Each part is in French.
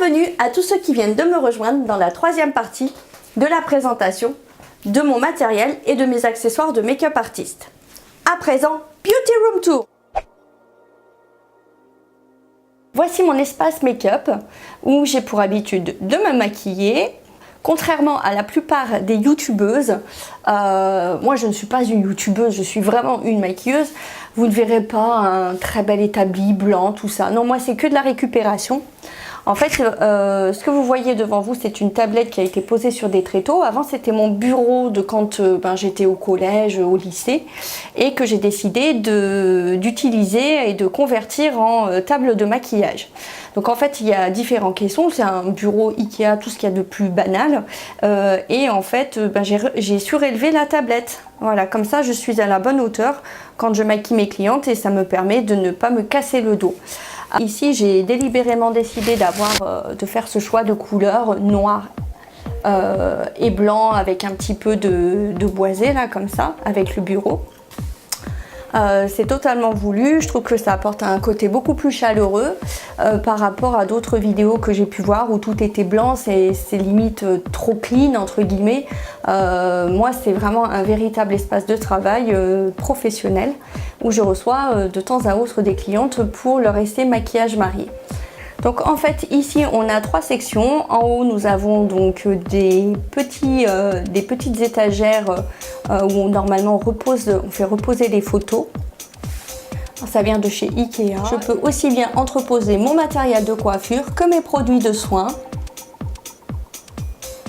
Bienvenue à tous ceux qui viennent de me rejoindre dans la troisième partie de la présentation de mon matériel et de mes accessoires de make-up artiste. À présent, Beauty Room Tour. Voici mon espace make-up où j'ai pour habitude de me maquiller. Contrairement à la plupart des youtubeuses, moi je ne suis pas une youtubeuse, je suis vraiment une maquilleuse. Vous ne verrez pas un très bel établi, blanc, tout ça. Non, moi c'est que de la récupération. En fait, ce que vous voyez devant vous, c'est une tablette qui a été posée sur des tréteaux. Avant, c'était mon bureau de quand j'étais au collège, au lycée, et que j'ai décidé d'utiliser et de convertir en table de maquillage. Donc en fait, il y a différents caissons. C'est un bureau Ikea, tout ce qu'il y a de plus banal. Et en fait, j'ai surélevé la tablette. Voilà, comme ça, je suis à la bonne hauteur quand je maquille mes clientes et ça me permet de ne pas me casser le dos. Ici, j'ai délibérément décidé de faire ce choix de couleur noir et blanc avec un petit peu de boisé, là, comme ça, avec le bureau. C'est totalement voulu, je trouve que ça apporte un côté beaucoup plus chaleureux par rapport à d'autres vidéos que j'ai pu voir où tout était blanc, c'est limite trop clean entre guillemets. Moi c'est vraiment un véritable espace de travail professionnel où je reçois de temps à autre des clientes pour leur essai maquillage marié. Donc en fait ici on a trois sections. En haut nous avons donc des petites étagères où normalement on fait reposer les photos. Ça vient de chez Ikea. Je peux aussi bien entreposer mon matériel de coiffure que mes produits de soins,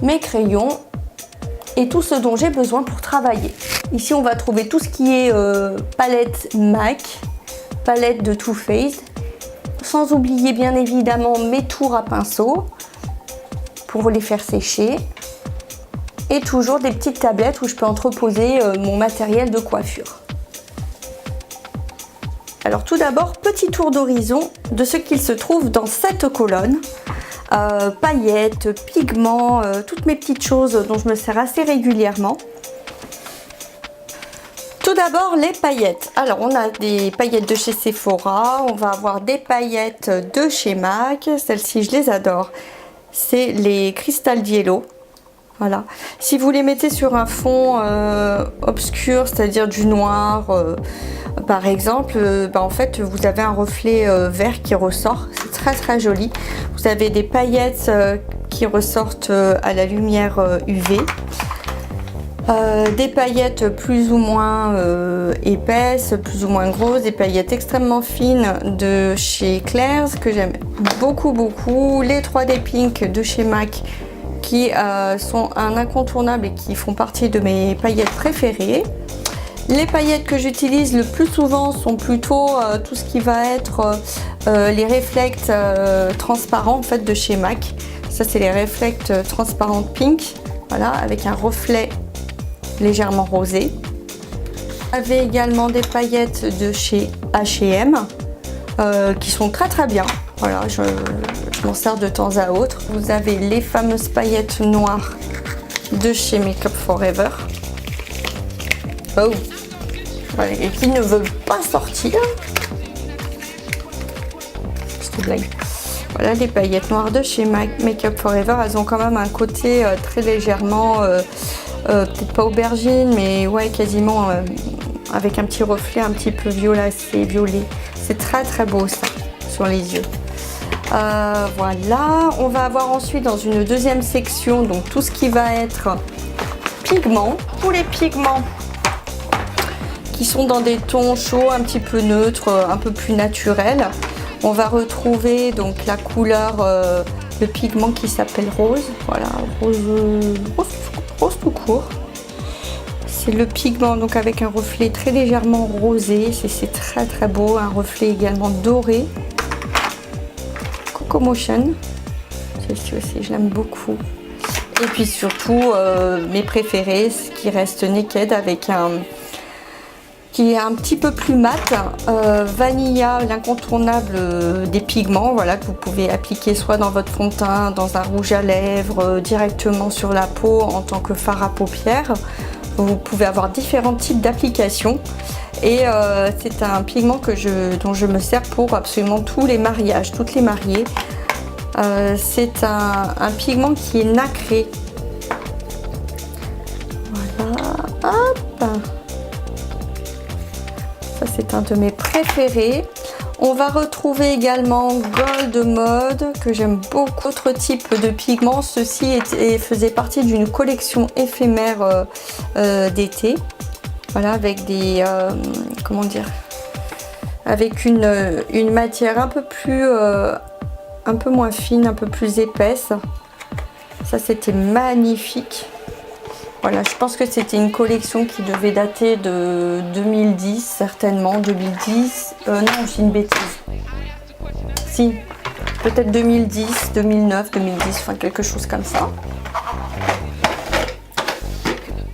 mes crayons et tout ce dont j'ai besoin pour travailler. Ici on va trouver tout ce qui est palette MAC, palette de Too Faced. Sans oublier bien évidemment mes tours à pinceau pour les faire sécher. Et toujours des petites tablettes où je peux entreposer mon matériel de coiffure. Alors tout d'abord, petit tour d'horizon de ce qu'il se trouve dans cette colonne. Paillettes, pigments, toutes mes petites choses dont je me sers assez régulièrement. Tout d'abord les paillettes. Alors on a des paillettes de chez Sephora, on va avoir des paillettes de chez MAC, celles-ci je les adore. C'est les Crystal Yellow. Voilà. Si vous les mettez sur un fond obscur, c'est-à-dire du noir par exemple, en fait vous avez un reflet vert qui ressort, c'est très très joli. Vous avez des paillettes qui ressortent à la lumière UV. Des paillettes plus ou moins épaisses, plus ou moins grosses, des paillettes extrêmement fines de chez Claire's que j'aime beaucoup. Les 3D Pink de chez MAC qui sont un incontournable et qui font partie de mes paillettes préférées. Les paillettes que j'utilise le plus souvent sont plutôt tout ce qui va être les Reflect transparents en fait de chez MAC. Ça c'est les Reflect transparents Pink, voilà, avec un reflet légèrement rosé. Vous avez également des paillettes de chez H&M qui sont très très bien. Voilà, je m'en sers de temps à autre. Vous avez les fameuses paillettes noires de chez Make Up For Ever. Oh, voilà, et qui ne veut pas sortir. C'est une blague. Voilà les paillettes noires de chez Make Up For Ever. Elles ont quand même un côté très légèrement peut-être pas aubergine, mais ouais, quasiment avec un petit reflet un petit peu violacé, violet. C'est très très beau ça, sur les yeux. Voilà, on va avoir ensuite dans une deuxième section donc tout ce qui va être pigments. Tous les pigments qui sont dans des tons chauds, un petit peu neutres, un peu plus naturels. On va retrouver donc la couleur, le pigment qui s'appelle rose. Voilà, rose tout court. C'est le pigment donc avec un reflet très légèrement rosé, c'est très très beau, un reflet également doré. Coco Motion, celle-ci aussi je l'aime beaucoup. Et puis surtout mes préférés, ce qui reste Naked avec un qui est un petit peu plus mat, Vanilla, l'incontournable des pigments, voilà, que vous pouvez appliquer soit dans votre fond de teint, dans un rouge à lèvres, directement sur la peau en tant que fard à paupières. Vous pouvez avoir différents types d'applications et c'est un pigment dont je me sers pour absolument tous les mariages, toutes les mariées. C'est un pigment qui est nacré. Voilà, hop. Ça c'est un de mes préférés. On va retrouver également Gold Mode, que j'aime beaucoup. Autre type de pigment, ceci faisait partie d'une collection éphémère d'été. Voilà, avec des... comment dire, avec une matière un peu moins fine, un peu plus épaisse. Ça c'était magnifique. Voilà, je pense que c'était une collection qui devait dater de 2010, certainement. 2010, non, j'ai une bêtise. Si, peut-être 2010, 2009, 2010, enfin quelque chose comme ça.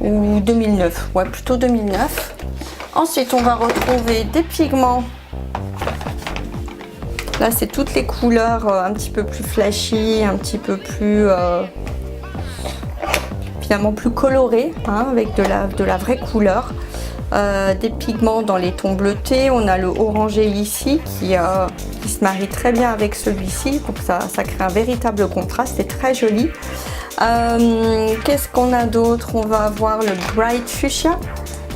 Ou 2009, ouais, plutôt 2009. Ensuite, on va retrouver des pigments. Là, c'est toutes les couleurs un petit peu plus flashy, un petit peu plus... finalement plus colorées, hein, avec de la vraie couleur. Des pigments dans les tons bleutés. On a le orangé ici qui se marie très bien avec celui-ci. Donc ça crée un véritable contraste. C'est très joli. Qu'est-ce qu'on a d'autre? On va avoir le Bright Fuchsia,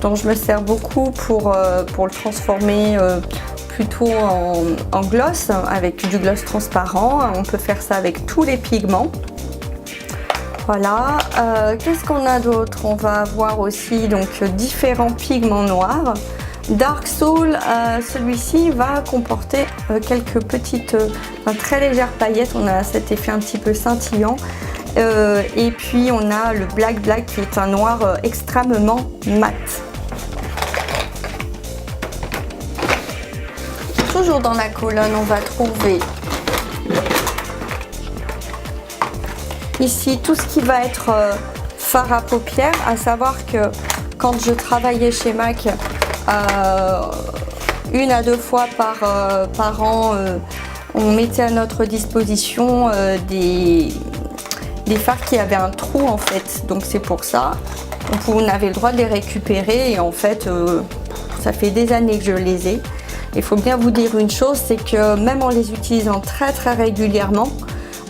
dont je me sers beaucoup pour le transformer plutôt en gloss, avec du gloss transparent. On peut faire ça avec tous les pigments. Voilà. Qu'est-ce qu'on a d'autre? On va avoir aussi donc différents pigments noirs. Dark Soul, celui-ci va comporter quelques petites, très légères paillettes. On a cet effet un petit peu scintillant. Et puis on a le Black Black qui est un noir extrêmement mat. Toujours dans la colonne, on va trouver ici tout ce qui va être fard à paupières, à savoir que quand je travaillais chez MAC, 1 à 2 fois par an, on mettait à notre disposition des fards qui avaient un trou en fait, donc c'est pour ça. Donc on avait le droit de les récupérer et en fait ça fait des années que je les ai. Il faut bien vous dire une chose, c'est que même en les utilisant très régulièrement,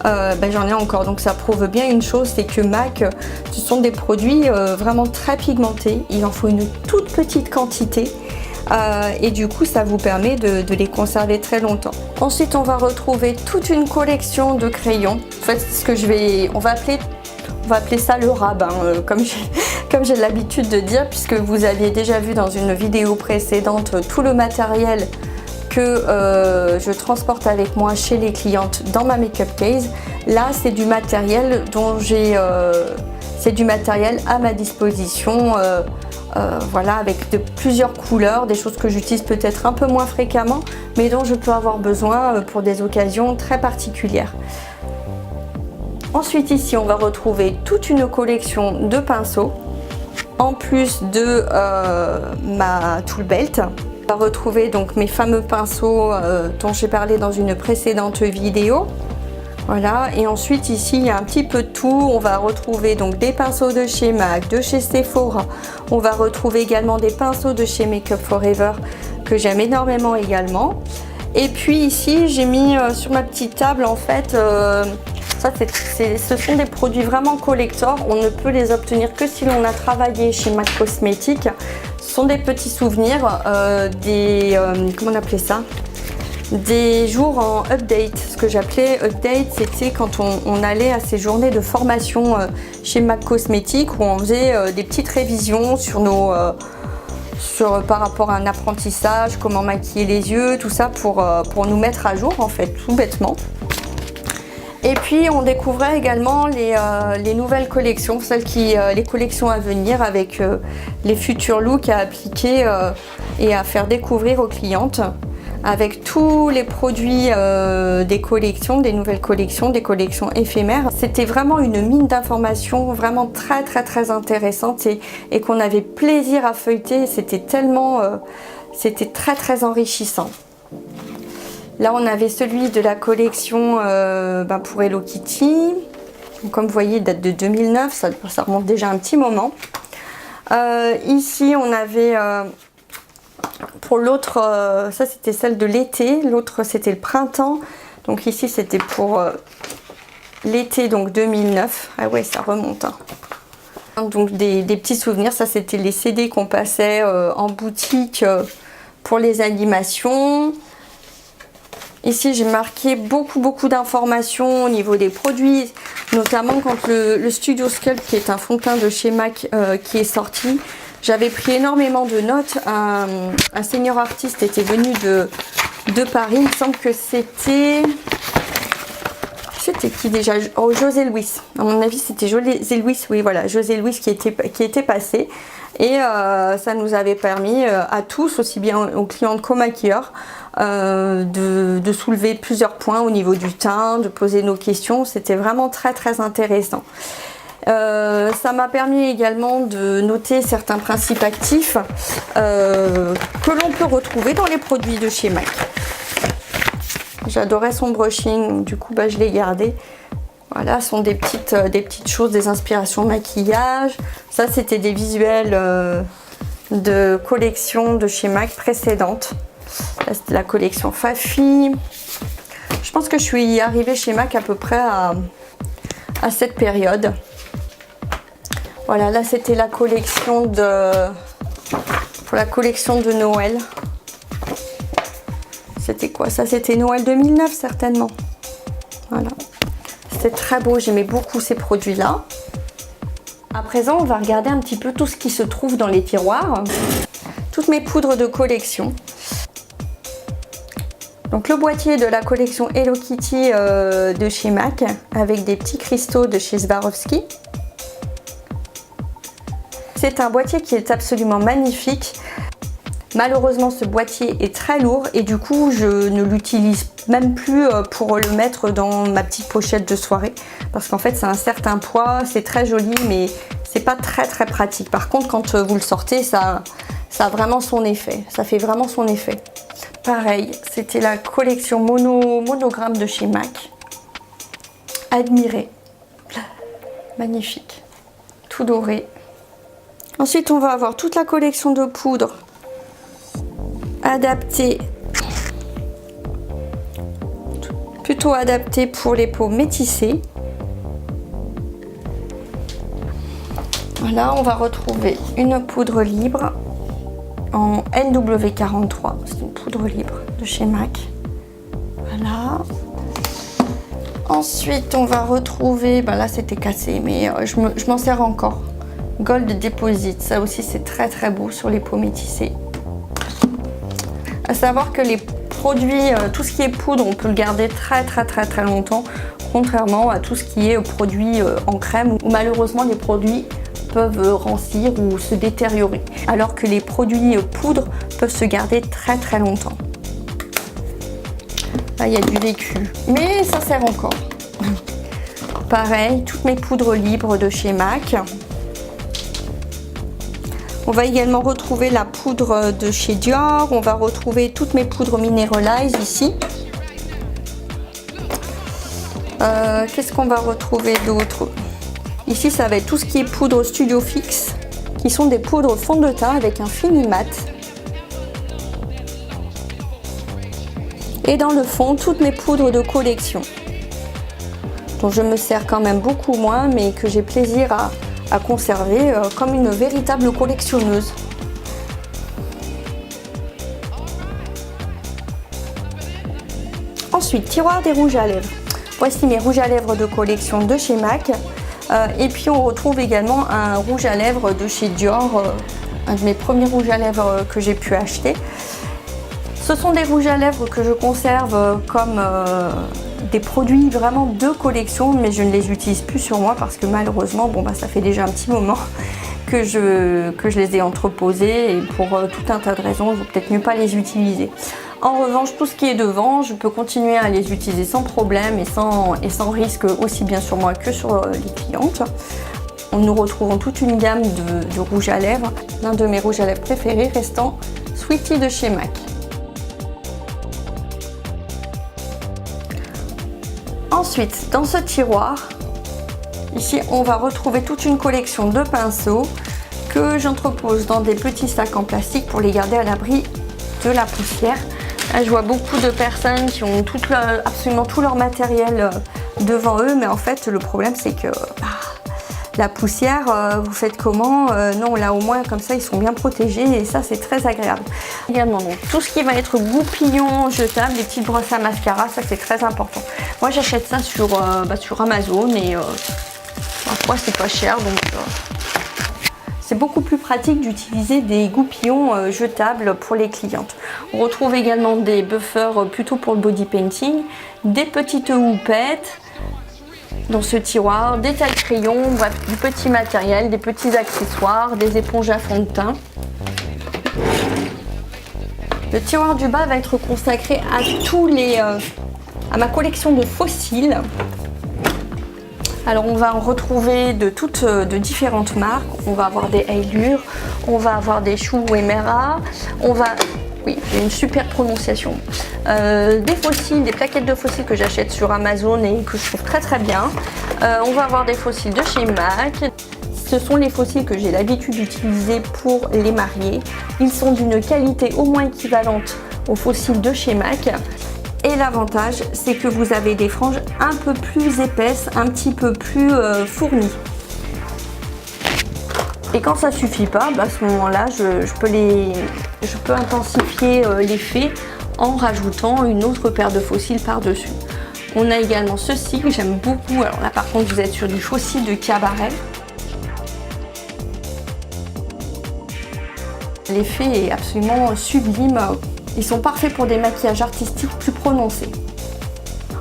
j'en ai encore. Donc ça prouve bien une chose, c'est que MAC, ce sont des produits vraiment très pigmentés. Il en faut une toute petite quantité. Et du coup ça vous permet de les conserver très longtemps. Ensuite on va retrouver toute une collection de crayons. En fait ce que on va appeler ça le rabbin, comme j'ai l'habitude de dire, puisque vous aviez déjà vu dans une vidéo précédente tout le matériel que je transporte avec moi chez les clientes dans ma make-up case. Là c'est du matériel c'est du matériel à ma disposition. Voilà, avec plusieurs couleurs, des choses que j'utilise peut-être un peu moins fréquemment, mais dont je peux avoir besoin pour des occasions très particulières. Ensuite ici on va retrouver toute une collection de pinceaux, en plus de ma tool belt. On va retrouver donc mes fameux pinceaux dont j'ai parlé dans une précédente vidéo. Voilà, et ensuite ici il y a un petit peu de tout. On va retrouver donc des pinceaux de chez MAC, de chez Sephora. On va retrouver également des pinceaux de chez Make Up Forever que j'aime énormément également. Et puis ici j'ai mis sur ma petite table en fait, ce sont des produits vraiment collector. On ne peut les obtenir que si l'on a travaillé chez MAC Cosmetics. Ce sont des petits souvenirs, comment on appelait ça? Des jours en update. Ce que j'appelais update, c'était quand on allait à ces journées de formation chez MAC Cosmetics où on faisait des petites révisions sur par rapport à un apprentissage, comment maquiller les yeux, tout ça pour nous mettre à jour en fait, tout bêtement. Et puis on découvrait également les nouvelles collections, les collections à venir avec les futurs looks à appliquer et à faire découvrir aux clientes, avec tous les produits des collections, des nouvelles collections, des collections éphémères. C'était vraiment une mine d'informations vraiment très intéressante et qu'on avait plaisir à feuilleter. C'était tellement, c'était très enrichissant. Là on avait celui de la collection pour Hello Kitty. Donc, comme vous voyez, il date de 2009, ça remonte déjà un petit moment. Ici on avait... pour l'autre, ça c'était celle de l'été, l'autre c'était le printemps. Donc ici c'était pour l'été donc 2009. Ah ouais, ça remonte. Hein. Donc des petits souvenirs, ça c'était les CD qu'on passait en boutique pour les animations. Ici j'ai marqué beaucoup d'informations au niveau des produits, notamment quand le Studio Sculpt, qui est un fond de teint de chez MAC, qui est sorti. J'avais pris énormément de notes. Un senior artiste était venu de Paris. Il me semble que c'était qui déjà? Oh, José Luis. À mon avis, c'était José Luis. Oui, voilà, José Luis qui était passé. Et ça nous avait permis à tous, aussi bien aux clientes qu'aux maquilleurs, de soulever plusieurs points au niveau du teint, de poser nos questions. C'était vraiment très intéressant. Ça m'a permis également de noter certains principes actifs que l'on peut retrouver dans les produits de chez MAC. J'adorais son brushing, du coup bah, je l'ai gardé. Voilà, ce sont des petites choses, des inspirations maquillage. Ça c'était des visuels de collection de chez MAC précédente. Là c'était la collection Fafi. Je pense que je suis arrivée chez MAC à peu près à cette période. Voilà, là c'était la collection pour la collection de Noël. C'était quoi ça? C'était Noël 2009 certainement. Voilà. C'était très beau, j'aimais beaucoup ces produits-là. À présent, on va regarder un petit peu tout ce qui se trouve dans les tiroirs. Toutes mes poudres de collection. Donc le boîtier de la collection Hello Kitty de chez MAC avec des petits cristaux de chez Swarovski. C'est un boîtier qui est absolument magnifique. Malheureusement, ce boîtier est très lourd et du coup, je ne l'utilise même plus pour le mettre dans ma petite pochette de soirée parce qu'en fait, c'est un certain poids, c'est très joli, mais c'est pas très pratique. Par contre, quand vous le sortez, ça a vraiment son effet. Ça fait vraiment son effet. Pareil, c'était la collection monogramme de chez MAC. Admirez. Magnifique. Tout doré. Ensuite, on va avoir toute la collection de poudre adaptée, plutôt adaptée pour les peaux métissées. Voilà, on va retrouver une poudre libre en NW43. C'est une poudre libre de chez MAC. Voilà. Ensuite, on va retrouver, ben là c'était cassé, mais je m'en sers encore. Gold Deposit, ça aussi c'est très beau sur les peaux métissées. À savoir que les produits, tout ce qui est poudre, on peut le garder très longtemps, contrairement à tout ce qui est produit en crème, où malheureusement les produits peuvent rancir ou se détériorer, alors que les produits poudre peuvent se garder très longtemps. Là, il y a du vécu, mais ça sert encore. Pareil, toutes mes poudres libres de chez MAC. On va également retrouver la poudre de chez Dior. On va retrouver toutes mes poudres Mineralize ici. Qu'est-ce qu'on va retrouver d'autre? Ici, ça va être tout ce qui est poudre Studio Fix, qui sont des poudres fond de teint avec un fini mat. Et dans le fond, toutes mes poudres de collection, dont je me sers quand même beaucoup moins, mais que j'ai plaisir à conserver comme une véritable collectionneuse. Ensuite, tiroir des rouges à lèvres. Voici mes rouges à lèvres de collection de chez MAC. Et puis on retrouve également un rouge à lèvres de chez Dior, un de mes premiers rouges à lèvres que j'ai pu acheter. Ce sont des rouges à lèvres que je conserve comme des produits vraiment de collection, mais je ne les utilise plus sur moi parce que malheureusement, bon, bah, ça fait déjà un petit moment que je les ai entreposés et pour tout un tas de raisons, il vaut peut-être mieux pas les utiliser. En revanche, tout ce qui est devant, je peux continuer à les utiliser sans problème et sans risque, aussi bien sur moi que sur les clientes. Nous retrouvons toute une gamme de rouges à lèvres, l'un de mes rouges à lèvres préférés restant Sweetie de chez MAC. Ensuite, dans ce tiroir, ici, on va retrouver toute une collection de pinceaux que j'entrepose dans des petits sacs en plastique pour les garder à l'abri de la poussière. Là, je vois beaucoup de personnes qui ont absolument tout leur matériel devant eux, mais en fait le problème c'est que la poussière, vous faites comment? Non, là au moins comme ça ils sont bien protégés et ça c'est très agréable. Également donc tout ce qui va être goupillon jetable, les petites brosses à mascara, ça c'est très important. Moi j'achète ça sur Amazon et parfois c'est pas cher, donc c'est beaucoup plus pratique d'utiliser des goupillons jetables pour les clientes. On retrouve également des buffers plutôt pour le body painting, des petites houpettes dans ce tiroir, des tailles crayons, bref, du petit matériel, des petits accessoires, des éponges à fond de teint. Le tiroir du bas va être consacré à ma collection de fossiles. Alors on va en retrouver de différentes marques. On va avoir des Allure, on va avoir des Shu Uemura, oui, j'ai une super prononciation. Des fossiles, des plaquettes de fossiles que j'achète sur Amazon et que je trouve très très bien. On va avoir des fossiles de chez MAC. Ce sont les fossiles que j'ai l'habitude d'utiliser pour les mariés. Ils sont d'une qualité au moins équivalente aux fossiles de chez MAC. Et l'avantage, c'est que vous avez des franges un peu plus épaisses, un petit peu plus fournies. Et quand ça suffit pas, à ce moment-là, je peux intensifier l'effet en rajoutant une autre paire de fossiles par-dessus. On a également ceci que j'aime beaucoup. Alors là, par contre, vous êtes sur du fossile de cabaret. L'effet est absolument sublime. Ils sont parfaits pour des maquillages artistiques plus prononcés.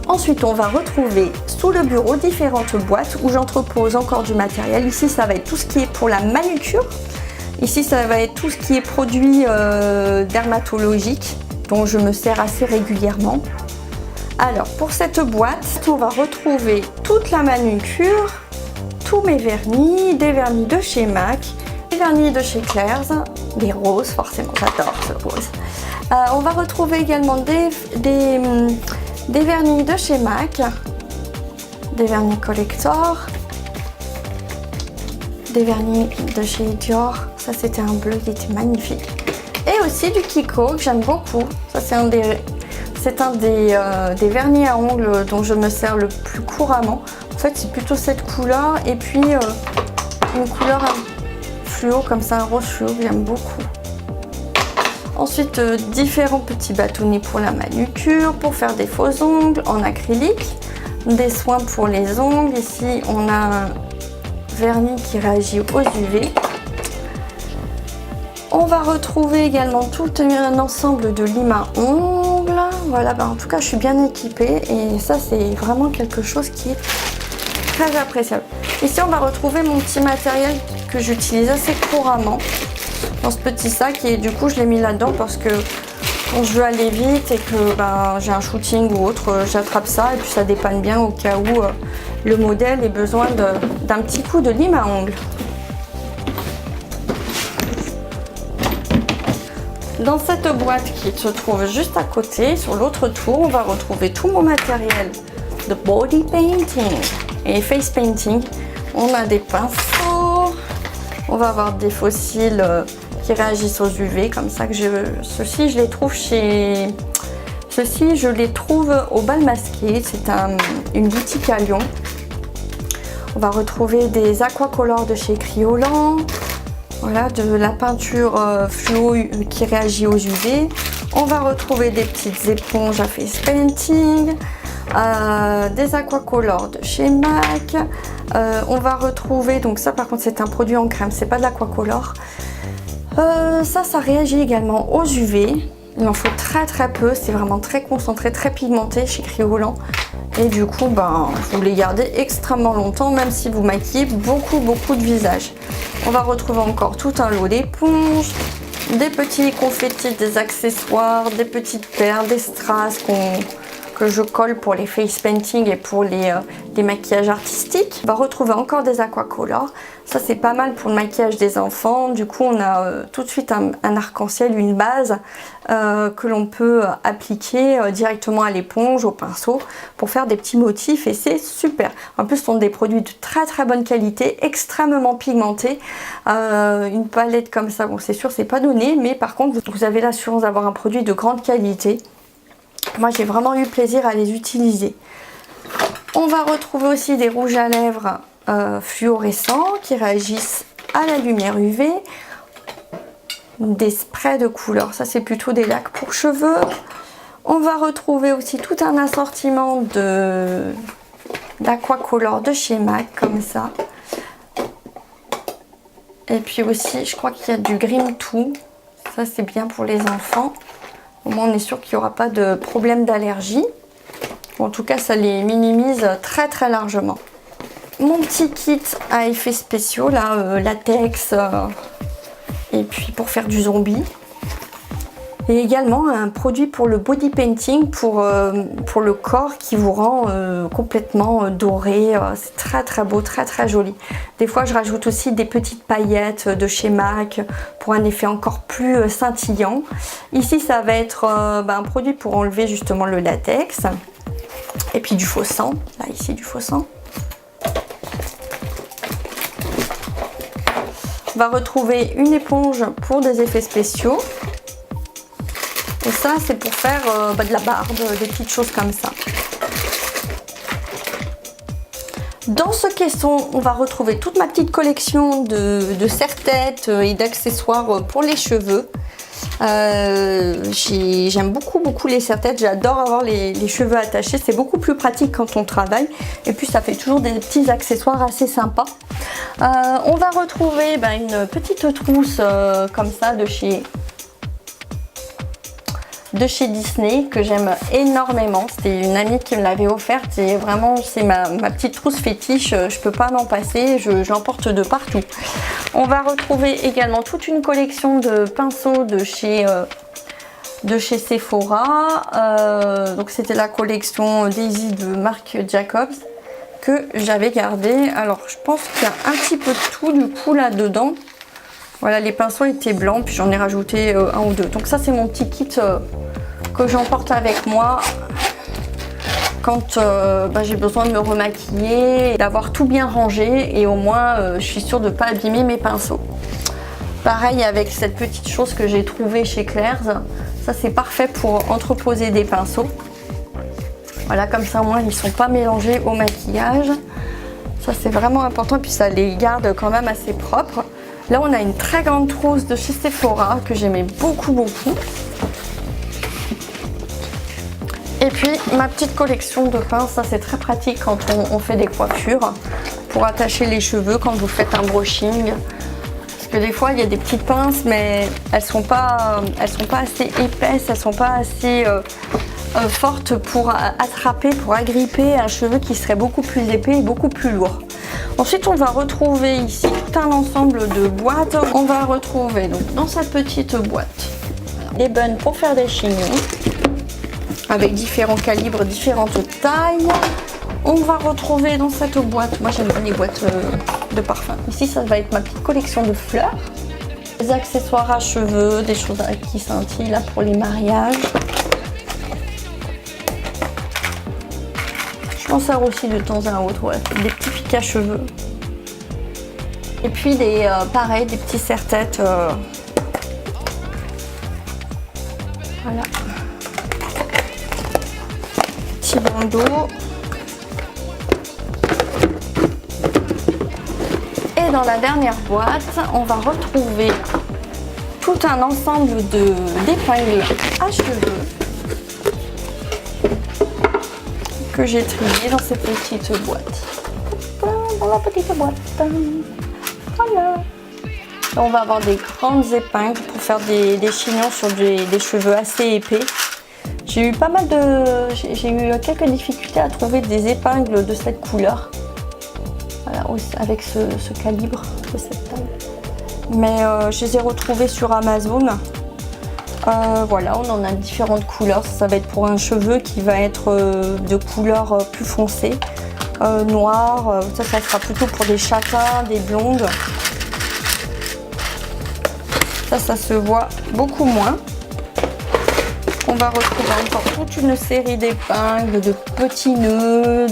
Ensuite, on va retrouver sous le bureau différentes boîtes où j'entrepose encore du matériel. Ici, ça va être tout ce qui est pour la manucure. Ici, ça va être tout ce qui est produits dermatologiques dont je me sers assez régulièrement. Alors, pour cette boîte, on va retrouver toute la manucure, tous mes vernis, des vernis de chez MAC, des vernis de chez Claire's, des roses, forcément, j'adore ce rose. On va retrouver également des vernis de chez MAC, des vernis collector, des vernis de chez Dior, ça c'était un bleu qui était magnifique, et aussi du Kiko que j'aime beaucoup. Ça c'est un des vernis à ongles dont je me sers le plus couramment. En fait c'est plutôt cette couleur et puis une couleur fluo comme ça, un rose fluo que j'aime beaucoup. Ensuite, différents petits bâtonnets pour la manucure, pour faire des faux ongles en acrylique, des soins pour les ongles. Ici, on a un vernis qui réagit aux UV. On va retrouver également tout un ensemble de limes à ongles. Voilà, en tout cas, je suis bien équipée et ça, c'est vraiment quelque chose qui est très appréciable. Ici, on va retrouver mon petit matériel que j'utilise assez couramment dans ce petit sac et du coup je l'ai mis là-dedans parce que quand je veux aller vite et que j'ai un shooting ou autre, j'attrape ça et puis ça dépanne bien au cas où le modèle ait besoin d'un petit coup de lime à ongles. Dans cette boîte qui se trouve juste à côté, sur l'autre tour, on va retrouver tout mon matériel de body painting et face painting. On a des pinceaux, on va avoir des fossiles qui réagissent aux UV, comme ça que ceux-ci je les trouve au Bal Masqué. C'est une boutique à Lyon. On va retrouver des aquacolors de chez Kryolan. Voilà, de la peinture fluo qui réagit aux UV. On va retrouver des petites éponges à face painting, des aquacolors de chez MAC. On va retrouver, donc ça par contre c'est un produit en crème, c'est pas de l'aquacolor. Ça réagit également aux UV. Il en faut très très peu, c'est vraiment très concentré, très pigmenté chez Kryolan. Et du coup, vous les gardez extrêmement longtemps, même si vous maquillez beaucoup de visages. On va retrouver encore tout un lot d'éponges, des petits confettis, des accessoires, des petites perles, des strass que je colle pour les face painting et pour les maquillages artistiques. On va retrouver encore des aquacolors. Ça c'est pas mal pour le maquillage des enfants. Du coup on a tout de suite un arc-en-ciel, une base que l'on peut appliquer directement à l'éponge, au pinceau pour faire des petits motifs et c'est super. En plus ce sont des produits de très très bonne qualité, extrêmement pigmentés. Une palette comme ça, bon c'est sûr c'est pas donné, mais par contre vous avez l'assurance d'avoir un produit de grande qualité. Moi j'ai vraiment eu plaisir à les utiliser. On va retrouver aussi des rouges à lèvres fluorescents qui réagissent à la lumière UV. Des sprays de couleurs, ça c'est plutôt des lacs pour cheveux. On va retrouver aussi tout un assortiment d'aquacolor de chez MAC, comme ça. Et puis aussi, je crois qu'il y a du Grim 2. Ça c'est bien pour les enfants. Au moins on est sûr qu'il n'y aura pas de problème d'allergie. En tout cas, ça les minimise très très largement. Mon petit kit à effets spéciaux, là, latex, et puis pour faire du zombie. Et également un produit pour le body painting, pour le corps, qui vous rend complètement doré. C'est très très beau, très très joli. Des fois je rajoute aussi des petites paillettes de chez MAC pour un effet encore plus scintillant. Ici ça va être un produit pour enlever justement le latex. Et puis du faux sang, là ici du faux sang. On va retrouver une éponge pour des effets spéciaux. Et ça c'est pour faire de la barbe, des petites choses comme ça. Dans ce caisson, on va retrouver toute ma petite collection de serre-têtes et d'accessoires pour les cheveux. J'aime beaucoup les serre-têtes, j'adore avoir les cheveux attachés, c'est beaucoup plus pratique quand on travaille et puis ça fait toujours des petits accessoires assez sympas. On va retrouver une petite trousse comme ça de chez Disney que j'aime énormément. C'était une amie qui me l'avait offerte et vraiment c'est ma petite trousse fétiche, je peux pas m'en passer, j'en porte de partout. On va retrouver également toute une collection de pinceaux de chez Sephora. Donc c'était la collection Daisy de Marc Jacobs que j'avais gardé. Alors je pense qu'il y a un petit peu de tout du coup là dedans. Voilà, les pinceaux étaient blancs, puis j'en ai rajouté un ou deux. Donc ça c'est mon petit kit que j'emporte avec moi quand j'ai besoin de me remaquiller, d'avoir tout bien rangé et au moins je suis sûre de ne pas abîmer mes pinceaux. Pareil avec cette petite chose que j'ai trouvée chez Claire's, ça c'est parfait pour entreposer des pinceaux. Voilà, comme ça au moins ils ne sont pas mélangés au maquillage. Ça c'est vraiment important et puis ça les garde quand même assez propres. Là on a une très grande trousse de chez Sephora que j'aimais beaucoup. Et puis ma petite collection de pinces, ça c'est très pratique quand on fait des coiffures pour attacher les cheveux quand vous faites un brushing. Parce que des fois il y a des petites pinces mais elles sont pas assez épaisses, elles sont pas assez fortes pour attraper, pour agripper un cheveu qui serait beaucoup plus épais et beaucoup plus lourd. Ensuite on va retrouver ici tout un ensemble de boîtes. On va retrouver donc dans cette petite boîte des buns pour faire des chignons avec différents calibres, différentes tailles. On va retrouver dans cette boîte, moi j'aime bien les boîtes de parfum. Ici ça va être ma petite collection de fleurs, des accessoires à cheveux, des choses qui scintillent là pour les mariages. Je m'en sers aussi de temps à autre, ouais, des petits pics à cheveux. Et puis pareil, des petits serre-têtes. Voilà. Petit bandeau. Et dans la dernière boîte, on va retrouver tout un ensemble d'épingles à cheveux que j'ai trié dans cette petite boîte. Dans la petite boîte. Voilà. On va avoir des grandes épingles pour faire des chignons sur des cheveux assez épais. J'ai eu quelques difficultés à trouver des épingles de cette couleur. Voilà, avec ce calibre de cette taille. Mais je les ai retrouvées sur Amazon. Voilà, on en a différentes couleurs. Ça va être pour un cheveu qui va être de couleur plus foncée, noir. Ça sera plutôt pour des châtains, des blondes. Ça se voit beaucoup moins. On va retrouver encore toute une série d'épingles, de petits nœuds,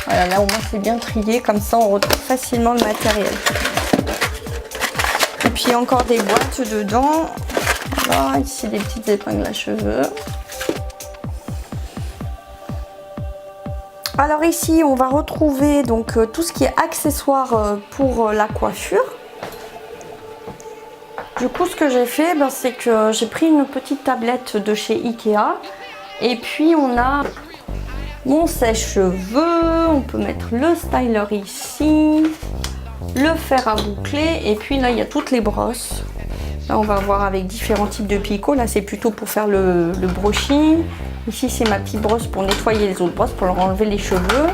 Voilà, là au moins c'est bien trié, comme ça on retrouve facilement le matériel. Et puis encore des boîtes dedans. Voilà, ici des petites épingles à cheveux. Alors ici, on va retrouver donc tout ce qui est accessoires pour la coiffure. Du coup, ce que j'ai fait, c'est que j'ai pris une petite tablette de chez Ikea. Et puis, on a mon sèche-cheveux. On peut mettre le styler ici. Le fer à boucler. Et puis là, il y a toutes les brosses. Là, on va voir avec différents types de picots. Là, c'est plutôt pour faire le brushing. Ici, c'est ma petite brosse pour nettoyer les autres brosses, pour leur enlever les cheveux.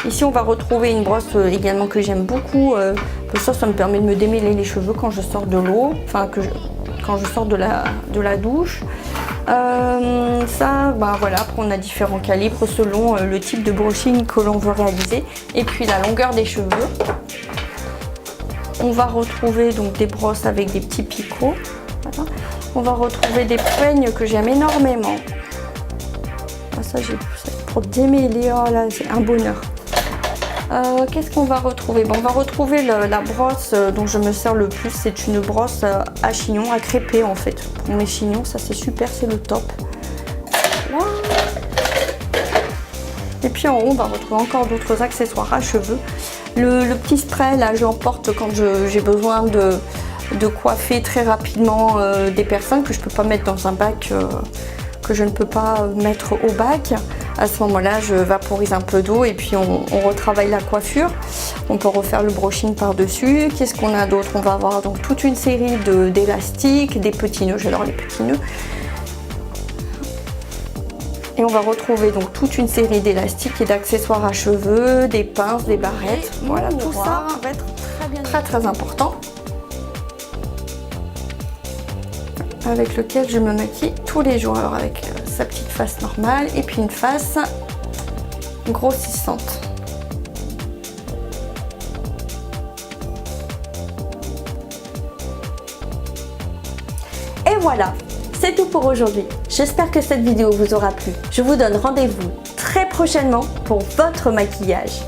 Ici, on va retrouver une brosse également que j'aime beaucoup. Ça me permet de me démêler les cheveux quand je sors de l'eau. Enfin, quand je sors de la douche. Voilà, après on a différents calibres selon le type de brushing que l'on veut réaliser. Et puis la longueur des cheveux. On va retrouver donc des brosses avec des petits picots. Voilà. On va retrouver des peignes que j'aime énormément. Ça, pour démêler, oh là, c'est un bonheur. Qu'est-ce qu'on va retrouver? On va retrouver la brosse dont je me sers le plus. C'est une brosse à chignon, à crêper en fait. Pour mes chignons, ça c'est super, c'est le top. Voilà. Et puis en haut, on va retrouver encore d'autres accessoires à cheveux. Le petit spray, là, j'emporte quand j'ai besoin de coiffer très rapidement des personnes que je ne peux pas mettre dans un bac, que je ne peux pas mettre au bac. À ce moment-là, je vaporise un peu d'eau et puis on retravaille la coiffure. On peut refaire le brushing par-dessus. Qu'est-ce qu'on a d'autre? On va avoir donc toute une série d'élastiques, des petits nœuds. J'adore les petits nœuds. Et on va retrouver donc toute une série d'élastiques et d'accessoires à cheveux, des pinces, des barrettes. Voilà, tout ça va être très important. Avec lequel je me maquille tous les jours. Alors avec sa petite face normale et puis une face grossissante. Et voilà, c'est tout pour aujourd'hui. J'espère que cette vidéo vous aura plu. Je vous donne rendez-vous très prochainement pour votre maquillage.